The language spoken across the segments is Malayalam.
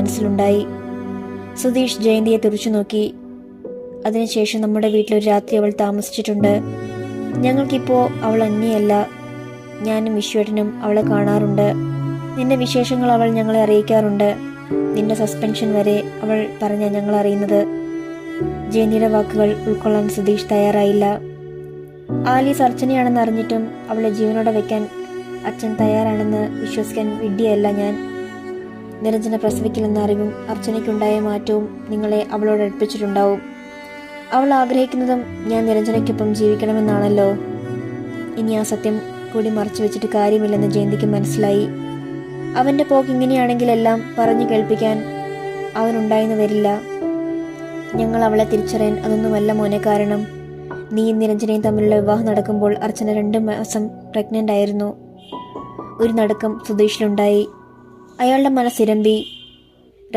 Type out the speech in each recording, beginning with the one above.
മനസ്സിലുണ്ടായി. സുധീഷ് ജയന്തിയെ തുറച്ചു നോക്കി. അതിനുശേഷം നമ്മുടെ വീട്ടിലൊരു രാത്രി അവൾ താമസിച്ചിട്ടുണ്ട്. ഞങ്ങൾക്കിപ്പോൾ അവൾ അന്യയല്ല. ഞാനും വിശ്വേട്ടനും അവളെ കാണാറുണ്ട്. നിന്റെ വിശേഷങ്ങൾ അവൾ ഞങ്ങളെ അറിയിക്കാറുണ്ട്. നിന്റെ സസ്പെൻഷൻ വരെ അവൾ പറഞ്ഞ ഞങ്ങൾ അറിയുന്നത്. ജയന്തിയുടെ വാക്കുകൾ ഉൾക്കൊള്ളാൻ സുധീഷ് തയ്യാറായില്ല. ആലീസ് അർച്ചനയാണെന്ന് അറിഞ്ഞിട്ടും അവളെ ജീവനോടെ വെക്കാൻ അച്ഛൻ തയ്യാറാണെന്ന് വിശ്വസിക്കാൻ വിഡ്ഢിയല്ല ഞാൻ. നിരഞ്ജന പ്രസവിക്കില്ലെന്ന അറിവും അർച്ചനയ്ക്കുണ്ടായ മാറ്റവും നിങ്ങളെ അവളോട് അടുപ്പിച്ചിട്ടുണ്ടാവും. അവൾ ആഗ്രഹിക്കുന്നതും ഞാൻ നിരഞ്ജനയ്ക്കൊപ്പം ജീവിക്കണമെന്നാണല്ലോ. ഇനി ആ സത്യം കൂടി മറച്ചു വെച്ചിട്ട് കാര്യമില്ലെന്ന് ജയന്തിക്ക് മനസ്സിലായി. അവൻ്റെ പോക്ക് ഇങ്ങനെയാണെങ്കിലെല്ലാം പറഞ്ഞു കേൾപ്പിക്കാൻ അവനുണ്ടായെന്ന് വരില്ല. ഞങ്ങൾ അവളെ തിരിച്ചറിയാൻ അതൊന്നുമല്ല മോനെ കാരണം. നീയും നിരഞ്ജനയും തമ്മിലുള്ള വിവാഹം നടക്കുമ്പോൾ അർച്ചന 2 മാസം പ്രഗ്നൻ്റ് ആയിരുന്നു. ഒരു നടുക്കം സുധീഷിലുണ്ടായി. അയാളുടെ മനസ്സിരമ്പി.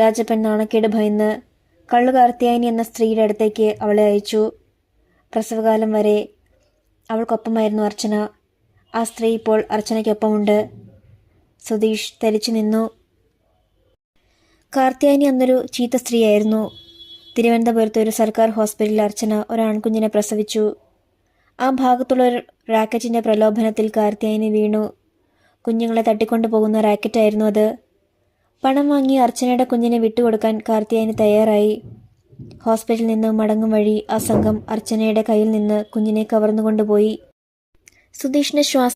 രാജപ്പൻ നാണക്കേട് ഭയന്ന് കള്ളു കാർത്തിയായനി എന്ന സ്ത്രീയുടെ അടുത്തേക്ക് അവളെ അയച്ചു. പ്രസവകാലം വരെ അവൾക്കൊപ്പമായിരുന്നു അർച്ചന. ആ സ്ത്രീ ഇപ്പോൾ അർച്ചനയ്ക്കൊപ്പമുണ്ട്. സുധീഷ് തരിച്ചു നിന്നു. കാർത്തിയായനി അന്നൊരു ചീത്ത സ്ത്രീയായിരുന്നു. തിരുവനന്തപുരത്ത് ഒരു സർക്കാർ ഹോസ്പിറ്റലിൽ അർച്ചന ഒരാൺകുഞ്ഞിനെ പ്രസവിച്ചു. ആ ഭാഗത്തുള്ള ഒരു റാക്കറ്റിൻ്റെ പ്രലോഭനത്തിൽ കാർത്തിയായനി വീണു. കുഞ്ഞുങ്ങളെ തട്ടിക്കൊണ്ടു പോകുന്ന റാക്കറ്റായിരുന്നു അത്. പണം വാങ്ങി അർച്ചനയുടെ കുഞ്ഞിനെ വിട്ടുകൊടുക്കാൻ കാർത്തിയായനി തയ്യാറായി. ഹോസ്പിറ്റലിൽ നിന്ന് മടങ്ങും വഴി ആ സംഘം അർച്ചനയുടെ കയ്യിൽ നിന്ന് കുഞ്ഞിനെ കവർന്നുകൊണ്ടുപോയി. സുധീഷിന്റെ ശ്വാസം